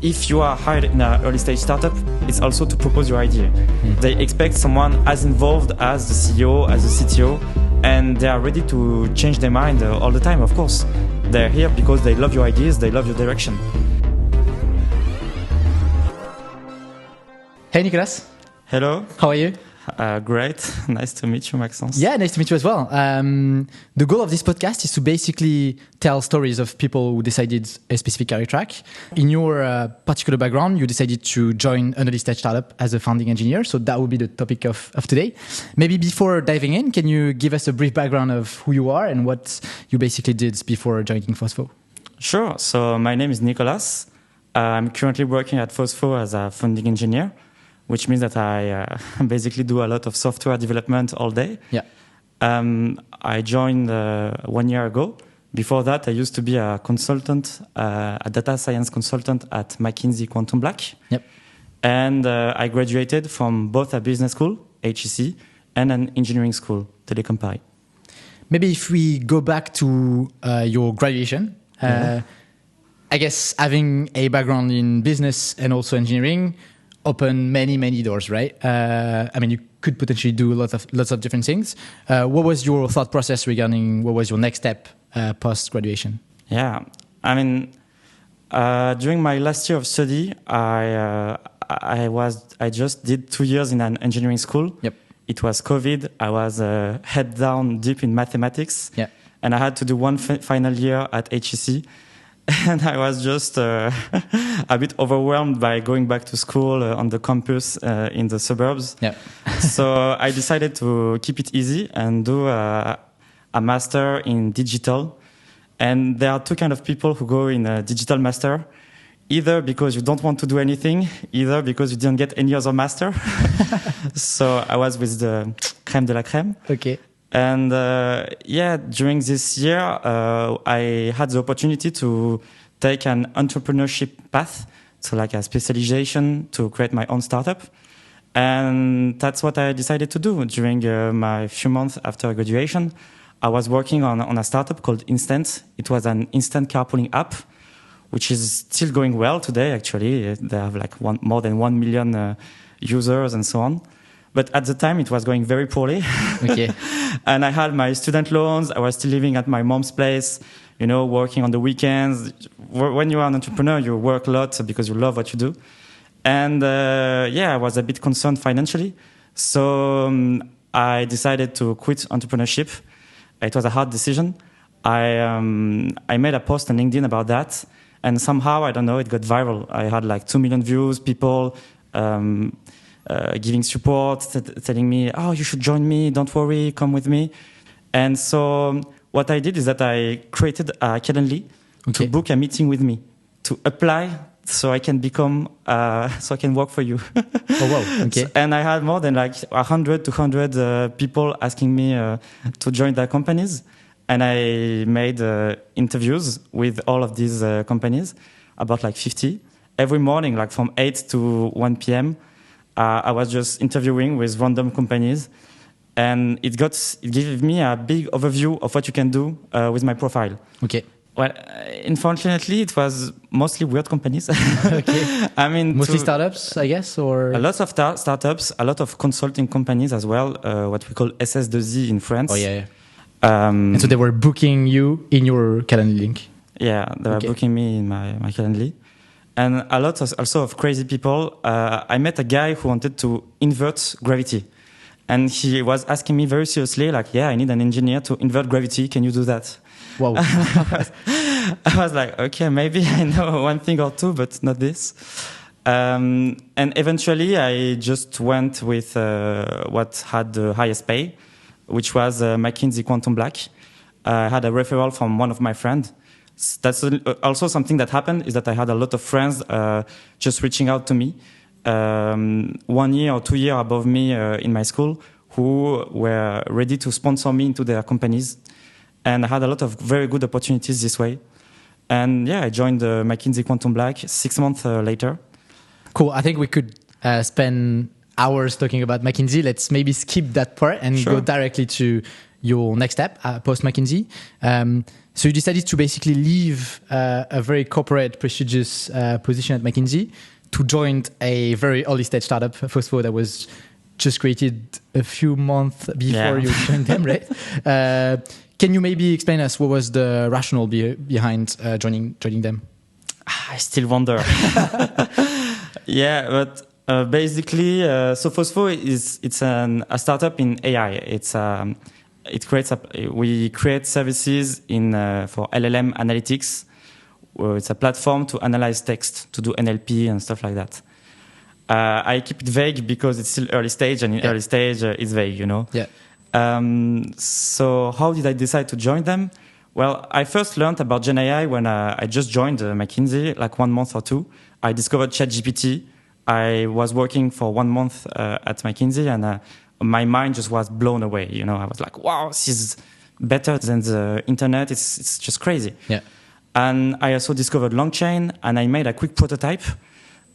if you are hired in an early stage startup, it's also to propose your idea. They expect someone as involved as the CEO, as the CTO, and they are ready to change their mind all the time, of course. They're here because they love your ideas, they love your direction. Hey, Nicolas. Hello. How are you? Great. Nice to meet you, Maxence. Yeah, nice to meet you as well. The goal of this podcast is to basically tell stories of people who decided a specific career track. In your particular background, you decided to join an early stage startup as a founding engineer. So that would be the topic of today. Maybe before diving in, can you give us a brief background of who you are and what you basically did before joining Phospho? Sure. So my name is Nicolas. I'm currently working at Phospho as a founding engineer, which means that I basically do a lot of software development all day. Yeah. I joined 1 year ago. Before that, I used to be a consultant, a data science consultant at McKinsey Quantum Black. Yep. And I graduated from both a business school, HEC, and an engineering school, Telecom Paris. Maybe if we go back to your graduation, I guess having a background in business and also engineering open many doors, right? I mean, you could potentially do lots of different things. What was your thought process regarding what was your next step post graduation? Yeah, I mean, during my last year of study, I just did 2 years in an engineering school. Yep. It was COVID. I was head down deep in mathematics. Yeah. And I had to do one final year at HEC. And I was just a bit overwhelmed by going back to school on the campus in the suburbs. Yeah. So I decided to keep it easy and do a master in digital. And there are two kinds of people who go in a digital master, either because you don't want to do anything, either because you didn't get any other master. So I was with the crème de la crème. Okay. And during this year, I had the opportunity to take an entrepreneurship path, so like a specialization to create my own startup. And that's what I decided to do during my few months after graduation. I was working on a startup called Instant. It was an instant carpooling app, which is still going well today, actually. They have like more than 1 million users and so on. But at the time, it was going very poorly. Okay. And I had my student loans. I was still living at my mom's place, working on the weekends. When you are an entrepreneur, you work a lot because you love what you do. And I was a bit concerned financially. So I decided to quit entrepreneurship. It was a hard decision. I made a post on LinkedIn about that. And somehow, I don't know, it got viral. I had like 2 million views, people giving support, telling me, oh, you should join me, don't worry, come with me. And so what I did is that I created a Calendly to book a meeting with me, to apply so I can become, so I can work for you. Oh, wow. Okay. And I had more than like 100, 200 people asking me to join their companies. And I made interviews with all of these companies, about like 50. Every morning, like from 8 to 1 p.m., I was just interviewing with random companies, and it gave me a big overview of what you can do with my profile. Okay. Well, unfortunately, it was mostly weird companies. Okay. I mean, mostly startups, I guess, or a lot of startups, a lot of consulting companies as well. What we call SS2I in France. Oh yeah. And so they were booking you in your Calendly link. Yeah, they were booking me in my Calendly. And a lot also of crazy people. I met a guy who wanted to invert gravity. And he was asking me very seriously, like, I need an engineer to invert gravity. Can you do that? Wow. I was like, okay, maybe I know one thing or two, but not this. And eventually I just went with what had the highest pay, which was McKinsey Quantum Black. I had a referral from one of my friends. That's also something that happened, is that I had a lot of friends just reaching out to me 1 year or 2 years above me in my school, who were ready to sponsor me into their companies. And I had a lot of very good opportunities this way. And I joined McKinsey Quantum Black 6 months later. Cool. I think we could spend hours talking about McKinsey. Let's maybe skip that part and go directly to your next step post McKinsey. So you decided to basically leave a very corporate, prestigious position at McKinsey to join a very early stage startup, Phospho, that was just created a few months before you joined them, right? Can you maybe explain us what was the rationale behind joining them? I still wonder. Yeah, but basically, so Phospho it's a startup in AI. We create services for LLM analytics. It's a platform to analyze text, to do NLP and stuff like that. I keep it vague because it's still early stage, and in early stage it's vague, you know. Yeah. So how did I decide to join them? Well, I first learned about GenAI when I just joined McKinsey, like 1 month or two. I discovered ChatGPT. I was working for 1 month at McKinsey, and my mind just was blown away. You know, I was like, wow, this is better than the internet. It's just crazy. Yeah. And I also discovered Longchain, and I made a quick prototype.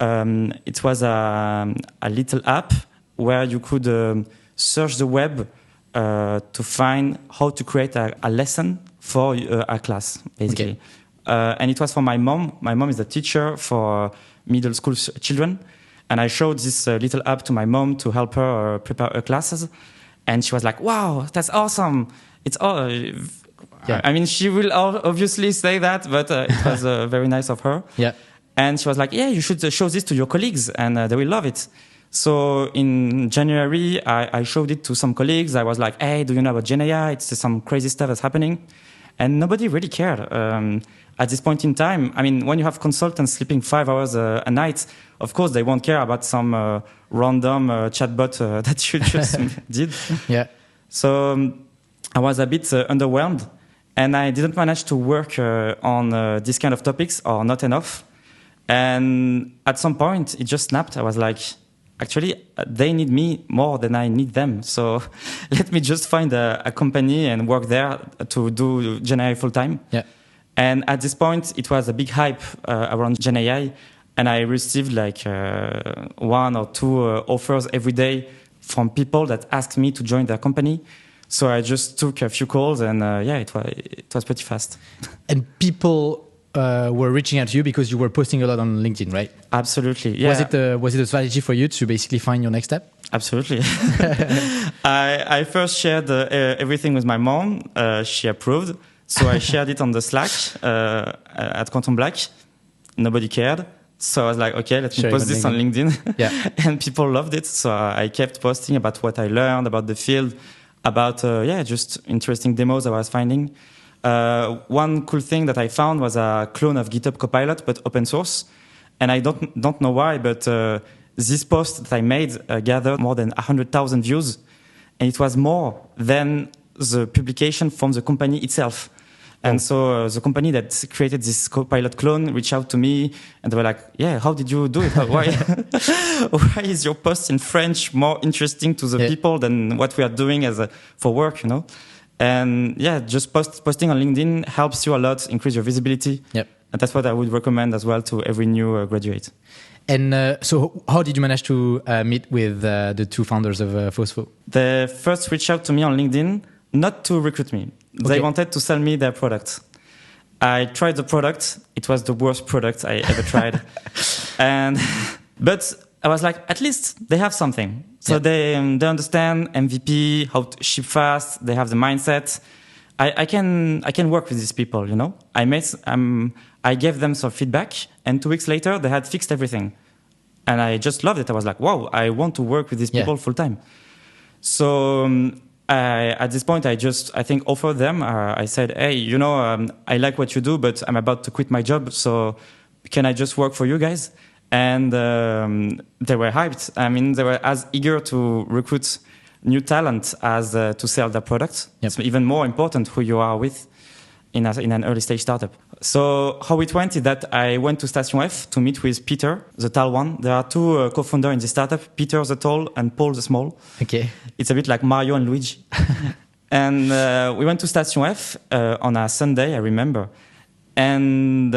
It was a little app where you could search the web to find how to create a lesson for a class, basically. Okay. And it was for my mom. My mom is a teacher for middle school children. And I showed this little app to my mom to help her prepare her classes. And she was like, wow, that's awesome. It's all... Yeah. I mean, she will obviously say that, but it was very nice of her. Yeah. And she was like, yeah, you should show this to your colleagues, and they will love it. So in January, I showed it to some colleagues. I was like, hey, do you know about GenAI? It's some crazy stuff that's happening. And nobody really cared. At this point in time, I mean, when you have consultants sleeping 5 hours a night, of course, they won't care about some random chatbot that you just did. Yeah. So I was a bit underwhelmed. And I didn't manage to work on this kind of topics, or not enough. And at some point, it just snapped. I was like, actually, they need me more than I need them. So let me just find a company and work there to do GenAI full time. Yeah. And at this point, it was a big hype around GenAI. And I received like 1 or 2 offers every day from people that asked me to join their company. So I just took a few calls, and it was pretty fast. And people were reaching out to you because you were posting a lot on LinkedIn, right? Absolutely. Yeah. Was it a strategy for you to basically find your next step? Absolutely. I first shared everything with my mom. She approved. So I shared it on the Slack at Quantum Black. Nobody cared. So I was like, okay, let me post this on LinkedIn. Yeah. And people loved it. So I kept posting about what I learned, about the field, about, just interesting demos I was finding. One cool thing that I found was a clone of GitHub Copilot, but open source. And I don't know why, but this post that I made gathered more than 100,000 views. And it was more than the publication from the company itself. And so the company that created this Copilot clone reached out to me, and they were like, yeah, how did you do it? Why is your post in French more interesting to the people than what we are doing for work, you know? And yeah, just posting on LinkedIn helps you a lot, increase your visibility. Yep. And that's what I would recommend as well to every new graduate. And so how did you manage to meet with the 2 founders of Phospho? They first reached out to me on LinkedIn, not to recruit me. They wanted to sell me their product. I tried the product. It was the worst product I ever tried. But I was like, at least they have something. So they understand MVP, how to ship fast. They have the mindset. I can work with these people, you know. I gave them some feedback, and 2 weeks later they had fixed everything, and I just loved it. I was like, wow, I want to work with these people full time. So at this point, I think offered them. I said, hey, you know, I like what you do, but I'm about to quit my job, so can I just work for you guys? And they were hyped. I mean, they were as eager to recruit new talent as to sell their product. Yep. It's even more important who you are with in an early stage startup. So how it went is that I went to Station F to meet with Peter, the tall one. There are 2 co-founders in the startup, Peter the tall and Paul the small. Okay. It's a bit like Mario and Luigi. And we went to Station F on a Sunday, I remember. And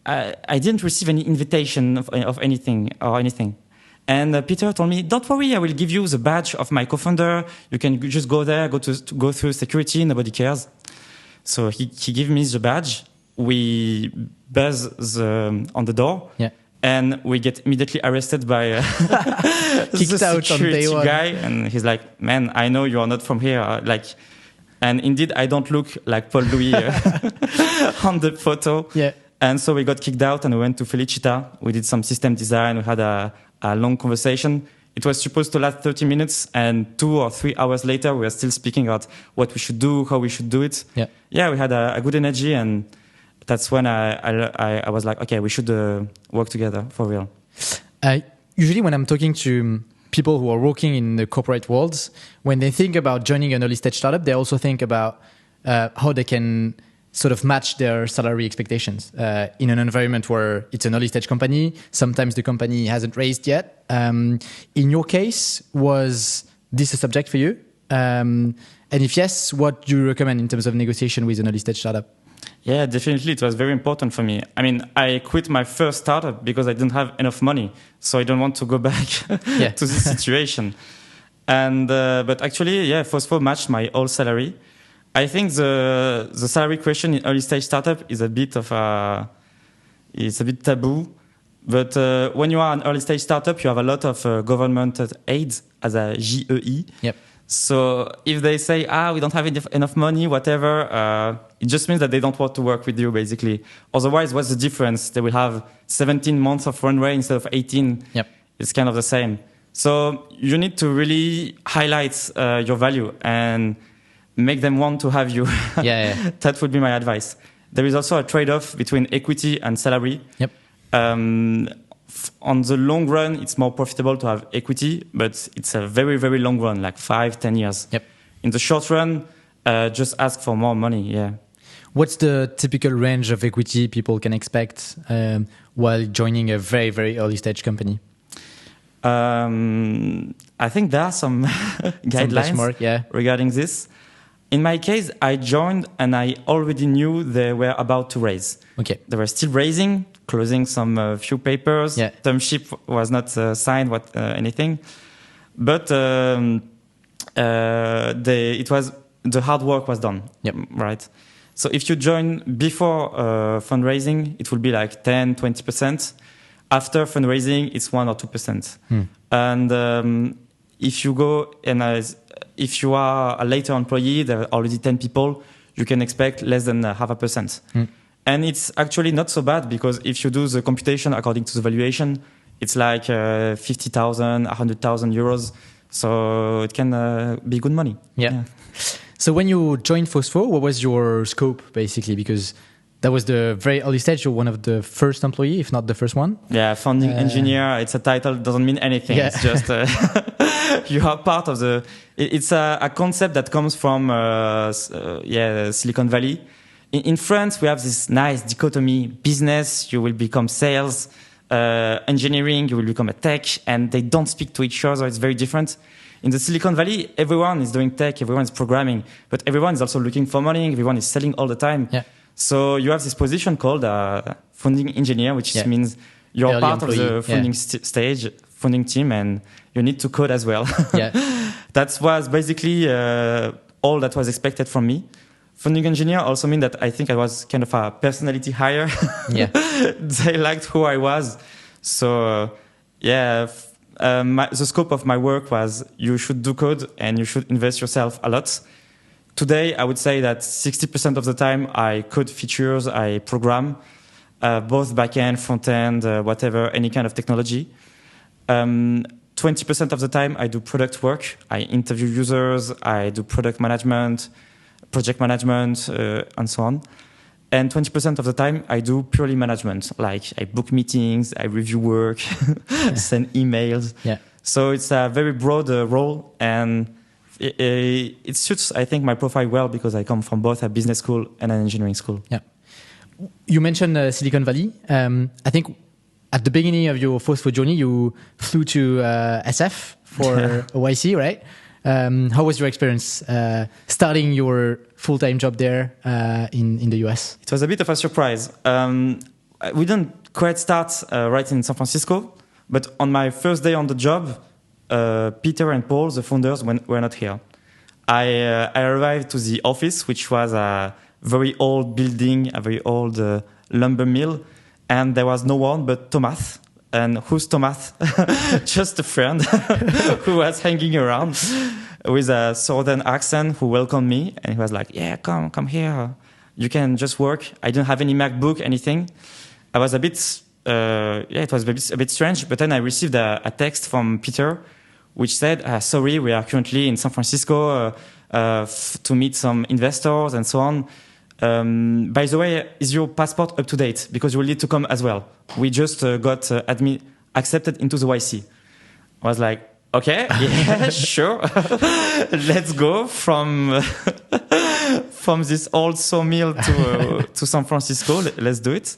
I didn't receive any invitation of anything. And Peter told me, don't worry, I will give you the badge of my co-founder. You can just go there, go through security, nobody cares. So he gave me the badge. We buzz on the door. Yeah. And we get immediately arrested by kicked the out on day security one. guy. And he's like, man, I know you are not from here. And indeed, I don't look like Paul Louis on the photo. Yeah. And so we got kicked out and we went to Felicita. We did some system design. We had a long conversation. It was supposed to last 30 minutes. And 2 or 3 hours later, we were still speaking about what we should do, how we should do it. Yeah. Yeah, we had a good energy. And that's when I was like, okay, we should work together for real. Usually when I'm talking to people who are working in the corporate world, when they think about joining an early stage startup, they also think about how they can sort of match their salary expectations in an environment where it's an early stage company. Sometimes the company hasn't raised yet. In your case, was this a subject for you? And if yes, what do you recommend in terms of negotiation with an early stage startup? Yeah, definitely. It was very important for me. I mean, I quit my first startup because I didn't have enough money. So I don't want to go back to this situation. And but actually, yeah, Phospho matched my whole salary. I think the salary question in early stage startup is a bit it's a bit taboo. But when you are an early stage startup, you have a lot of government aids as a GEI. Yep. So if they say, we don't have enough money, whatever, it just means that they don't want to work with you, basically. Otherwise, what's the difference? They will have 17 months of runway instead of 18. Yep. It's kind of the same. So you need to really highlight your value and make them want to have you. Yeah. That would be my advice. There is also a trade-off between equity and salary. Yep. On the long run, it's more profitable to have equity, but it's a very, very long run, like 5-10 years. Yep. In the short run, just ask for more money. Yeah. What's the typical range of equity people can expect while joining a very, very early stage company? I think there are some guidelines regarding this. In my case, I joined and I already knew they were about to raise. Okay. They were still raising, closing some few papers. Yeah. Term sheet was not signed, anything. But the hard work was done. Yep. Right. So if you join before fundraising, it will be like 10-20%. After fundraising, it's 1 or 2%. And if you go and if you are a later employee, there are already 10 people, you can expect less than 0.5%. And it's actually not so bad because if you do the computation according to the valuation, it's like 50,000, 100,000 euros. So it can be good money. Yeah. So when you joined Phospho, what was your scope basically? Because that was the very early stage. You're one of the first employee, if not the first one. Yeah, founding engineer. It's a title, doesn't mean anything. Yeah. It's just you are part of the. It's a concept that comes from Silicon Valley. In France, we have this nice dichotomy: business, you will become sales; engineering, you will become a tech, and they don't speak to each other. It's very different. In the Silicon Valley, everyone is doing tech, everyone is programming, but everyone is also looking for money. Everyone is selling all the time. Yeah. So you have this position called founding engineer, which means you're early part employee. Of the funding stage, funding team, and you need to code as well. Yeah. That was basically all that was expected from me. Founding engineer also means that I think I was kind of a personality hire. Yeah. They liked who I was. So, the scope of my work was you should do code and you should invest yourself a lot. Today, I would say that 60% of the time I code features, I program, both backend, front-end, whatever, any kind of technology. 20% of the time I do product work. I interview users, I do product management, project management, and so on. And 20% of the time I do purely management, like I book meetings, I review work, send emails. Yeah. So it's a very broad role, and it suits, I think, my profile well because I come from both a business school and an engineering school. Yeah. You mentioned Silicon Valley. I think at the beginning of your Phospho journey, you flew to SF for a YC, right? How was your experience starting your full-time job there in the US? It was a bit of a surprise. We didn't quite start right in San Francisco. But on my first day on the job, Peter and Paul, the founders, were not here. I arrived to the office, which was a very old building, a very old lumber mill, and there was no one but Thomas. And who's Thomas? Just a friend who was hanging around with a southern accent who welcomed me. And he was like, yeah, come here. You can just work. I don't have any MacBook, anything. I was a bit, it was a bit strange. But then I received a text from Peter, which said, sorry, we are currently in San Francisco to meet some investors and so on. By the way, is your passport up to date? Because you will need to come as well. We just got accepted into the YC. I was like, okay, yeah, sure. Let's go from this old sawmill to San Francisco. Let's do it.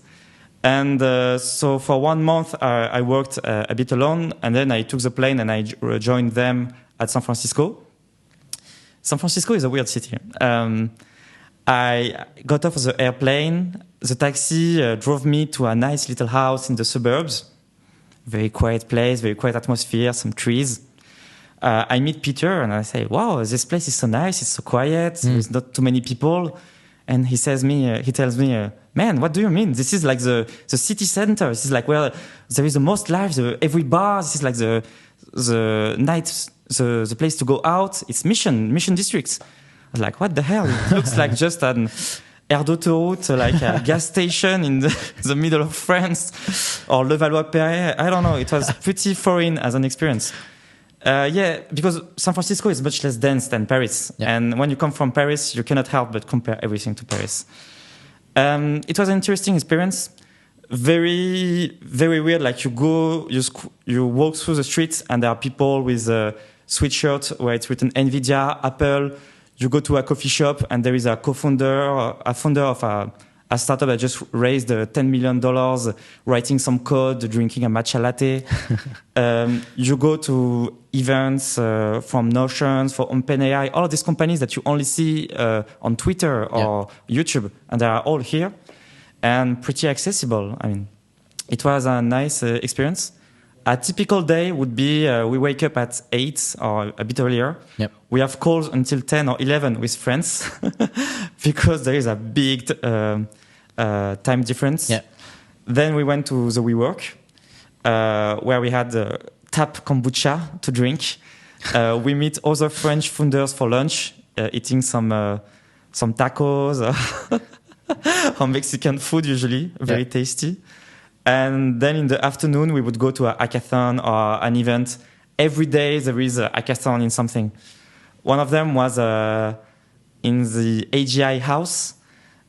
And so for 1 month, I worked a bit alone, and then I took the plane and I joined them at San Francisco. San Francisco is a weird city. I got off the airplane. The taxi drove me to a nice little house in the suburbs. Very quiet place, very quiet atmosphere, some trees. I meet Peter and I say, wow, this place is so nice, it's so quiet, there's not too many people. And he tells me, man, what do you mean? This is like the city center. This is like where there is the most life, every bar. This is like the night, the place to go out. It's Mission Districts. I was like, what the hell? It looks like just an aire d'autoroute, like a gas station in the middle of France, or Levallois-Perret. I don't know. It was pretty foreign as an experience. Because San Francisco is much less dense than Paris. Yeah. And when you come from Paris, you cannot help but compare everything to Paris. It was an interesting experience. Very, very weird. Like you walk through the streets and there are people with a sweatshirt where it's written NVIDIA, Apple. You go to a coffee shop and there is a founder of a startup that just raised $10 million, writing some code, drinking a matcha latte. You go to events from Notion, for OpenAI, all of these companies that you only see on Twitter or YouTube, and they are all here and pretty accessible. I mean, it was a nice experience. A typical day would be we wake up at 8 or a bit earlier. Yep. We have calls until 10 or 11 with friends because there is a big time difference. Yep. Then we went to the WeWork where we had tap kombucha to drink. We meet other French founders for lunch, eating some tacos or Mexican food usually, very tasty. And then in the afternoon, we would go to a hackathon or an event. Every day there is a hackathon in something. One of them was in the AGI house.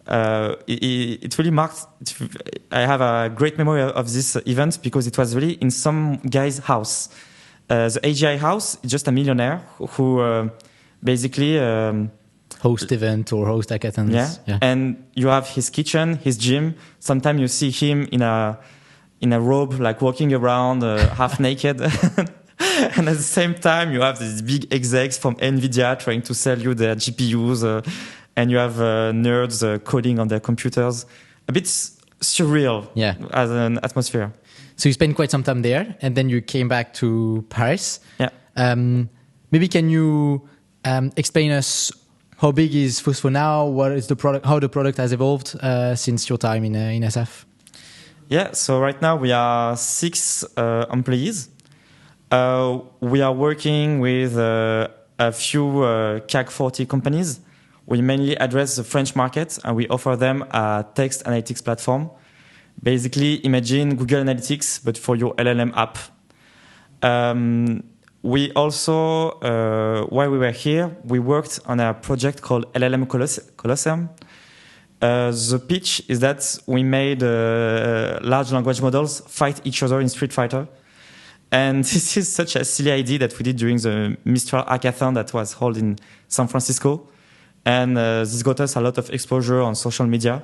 It really marked. I have a great memory of this event because it was really in some guy's house. The AGI house is just a millionaire who basically host event or host hackathons. Yeah. And you have his kitchen, his gym. Sometimes you see him in a robe, like walking around half naked. And at the same time, you have these big execs from NVIDIA trying to sell you their GPUs. And you have nerds coding on their computers. A bit surreal as an atmosphere. So you spent quite some time there, and then you came back to Paris. Yeah. Maybe can you explain us how big is Phospho now? What is the product? How the product has evolved since your time in SF? Yeah. So right now we are 6 employees. We are working with a few CAC 40 companies. We mainly address the French market, and we offer them a text analytics platform. Basically, imagine Google Analytics, but for your LLM app. We also, while we were here, we worked on a project called LLM Colosseum. The pitch is that we made large language models fight each other in Street Fighter. And this is such a silly idea that we did during the Mistral Hackathon that was held in San Francisco. And this got us a lot of exposure on social media.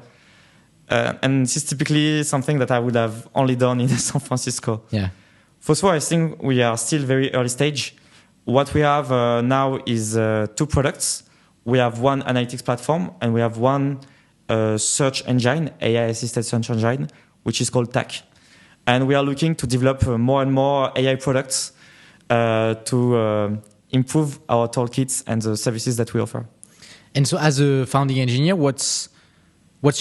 And this is typically something that I would have only done in San Francisco. Yeah. Phospho, I think we are still very early stage. What we have now is 2 products. We have one analytics platform, and we have one search engine, AI-assisted search engine, which is called TAC. And we are looking to develop more and more AI products to improve our toolkits and the services that we offer. And so as a founding engineer, what's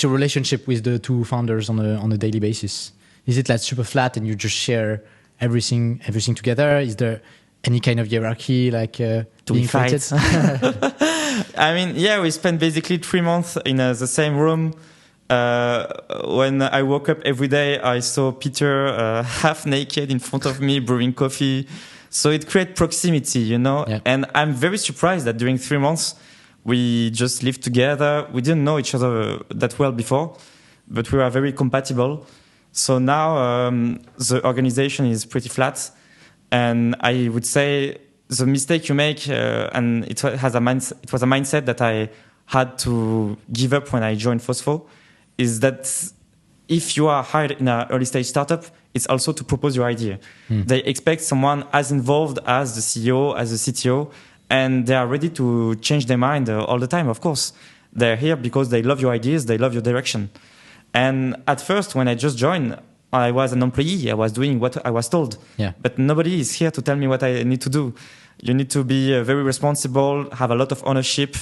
your relationship with the two founders on a daily basis? Is it like super flat and you just share everything together? Is there any kind of hierarchy like being fight? I mean, yeah, we spent basically 3 months in the same room. When I woke up every day, I saw Peter half naked in front of me brewing coffee. So it creates proximity, you know? Yeah. And I'm very surprised that during 3 months, we just lived together. We didn't know each other that well before, but we were very compatible. So now the organization is pretty flat. And I would say the mistake you make, and it was a mindset that I had to give up when I joined Phospho, is that if you are hired in an early stage startup, it's also to propose your idea. They expect someone as involved as the CEO, as the CTO, and they are ready to change their mind all the time, of course. They're here because they love your ideas, they love your direction. And at first, when I just joined, I was an employee. I was doing what I was told. Yeah. But nobody is here to tell me what I need to do. You need to be very responsible, have a lot of ownership.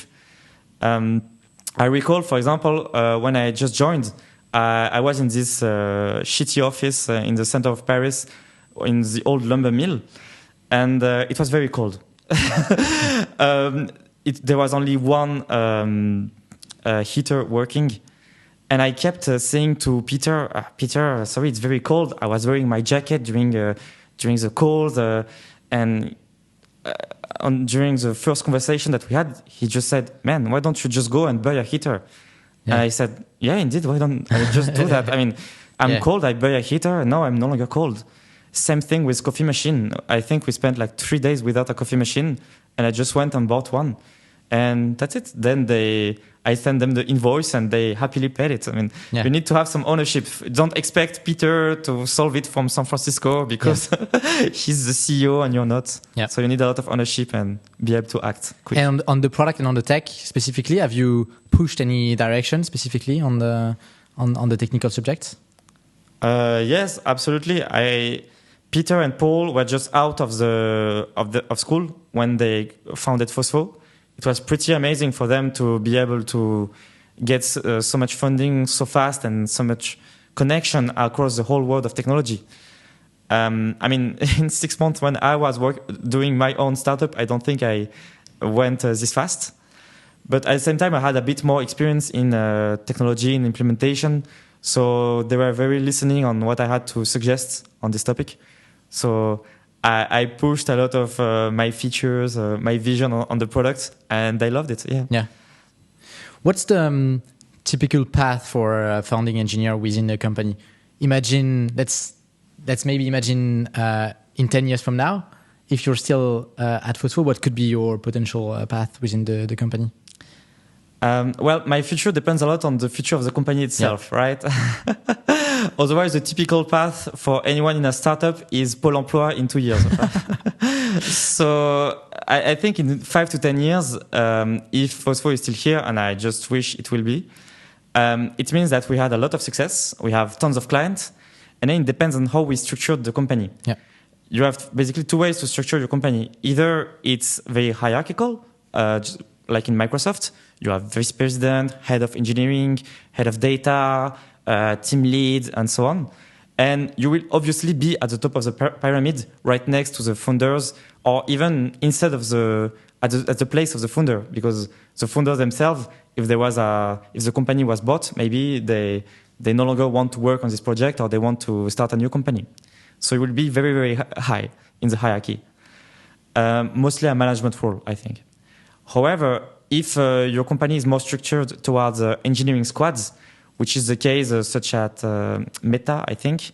I recall, for example, when I just joined, I was in this shitty office in the center of Paris, in the old lumber mill, and it was very cold. There was only one heater working, and I kept saying to Peter, Peter, sorry, it's very cold. I was wearing my jacket during the cold, and during the first conversation that we had, he just said, "Man, why don't you just go and buy a heater?" Yeah. And I said, "Yeah, indeed. Why don't I just do that? I mean, I'm cold. I buy a heater. And now I'm no longer cold." Same thing with coffee machine. I think we spent like 3 days without a coffee machine, and I just went and bought one, and that's it. Then I sent them the invoice, and they happily paid it. I mean, you need to have some ownership. Don't expect Peter to solve it from San Francisco because he's the CEO and you're not. Yeah. So you need a lot of ownership and be able to act quick. And on the product and on the tech specifically, have you pushed any direction specifically on the technical subjects? Yes, absolutely. Peter and Paul were just out of school when they founded Phospho. It was pretty amazing for them to be able to get so much funding so fast and so much connection across the whole world of technology. I mean, in 6 months when I was doing my own startup, I don't think I went this fast. But at the same time, I had a bit more experience in technology and implementation. So they were very listening on what I had to suggest on this topic. So I pushed a lot of my features, my vision on the product, and they loved it. Yeah. What's the typical path for a founding engineer within a company? Let's maybe imagine in 10 years from now, if you're still at Phospho, what could be your potential path within the company? Well, my future depends a lot on the future of the company itself, right? Otherwise, the typical path for anyone in a startup is Pôle emploi in 2 years. So I think in 5 to 10 years, if Phospho is still here, and I just wish it will be, it means that we had a lot of success. We have tons of clients, and then it depends on how we structured the company. Yeah. You have basically 2 ways to structure your company. Either it's very hierarchical, like in Microsoft, you have vice president, head of engineering, head of data, team lead, and so on. And you will obviously be at the top of the pyramid, right next to the founders, or even instead of at the place of the founder, because the founders themselves, if the company was bought, maybe they no longer want to work on this project, or they want to start a new company. So it will be very, very high in the hierarchy. Mostly a management role, I think. However, if your company is more structured towards engineering squads, which is the case such at Meta, I think,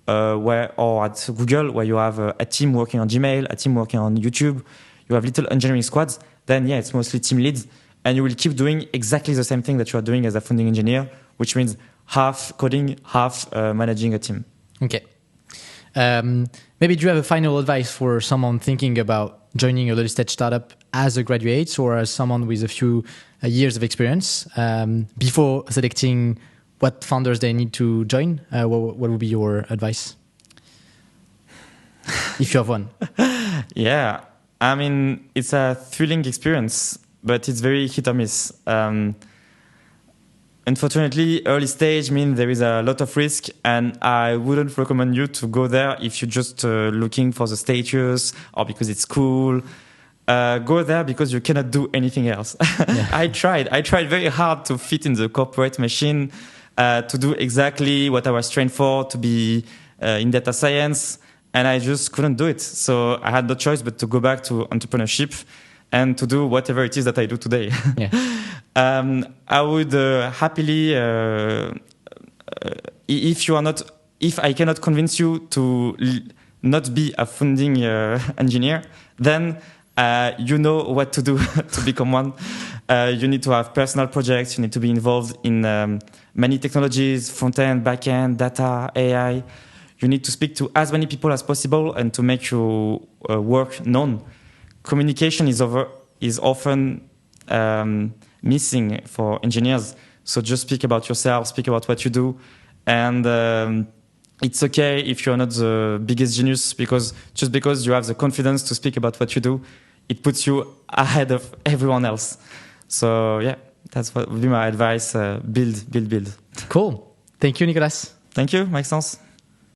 or at Google, where you have a team working on Gmail, a team working on YouTube, you have little engineering squads, then it's mostly team leads, and you will keep doing exactly the same thing that you are doing as a founding engineer, which means half coding, half managing a team. Okay. Maybe do you have a final advice for someone thinking about joining a early stage startup as a graduate or as someone with a few years of experience before selecting what founders they need to join? What would be your advice? if you have one? Yeah, I mean, it's a thrilling experience, but it's very hit or miss. Unfortunately, early stage means there is a lot of risk, and I wouldn't recommend you to go there if you're just looking for the status or because it's cool. Go there because you cannot do anything else. Yeah. I tried very hard to fit in the corporate machine, to do exactly what I was trained for, to be in data science, and I just couldn't do it. So I had no choice but to go back to entrepreneurship and to do whatever it is that I do today. Yeah. I would happily, if I cannot convince you to not be a founding engineer, then you know what to do to become one. You need to have personal projects. You need to be involved in many technologies, front-end, back-end, data, AI. You need to speak to as many people as possible and to make your work known. Communication is often missing for engineers. So just speak about yourself, speak about what you do. And it's okay if you're not the biggest genius, because just because you have the confidence to speak about what you do, it puts you ahead of everyone else. So yeah, that's what would be my advice. Build. Cool. Thank you, Nicolas. Thank you, Maxence.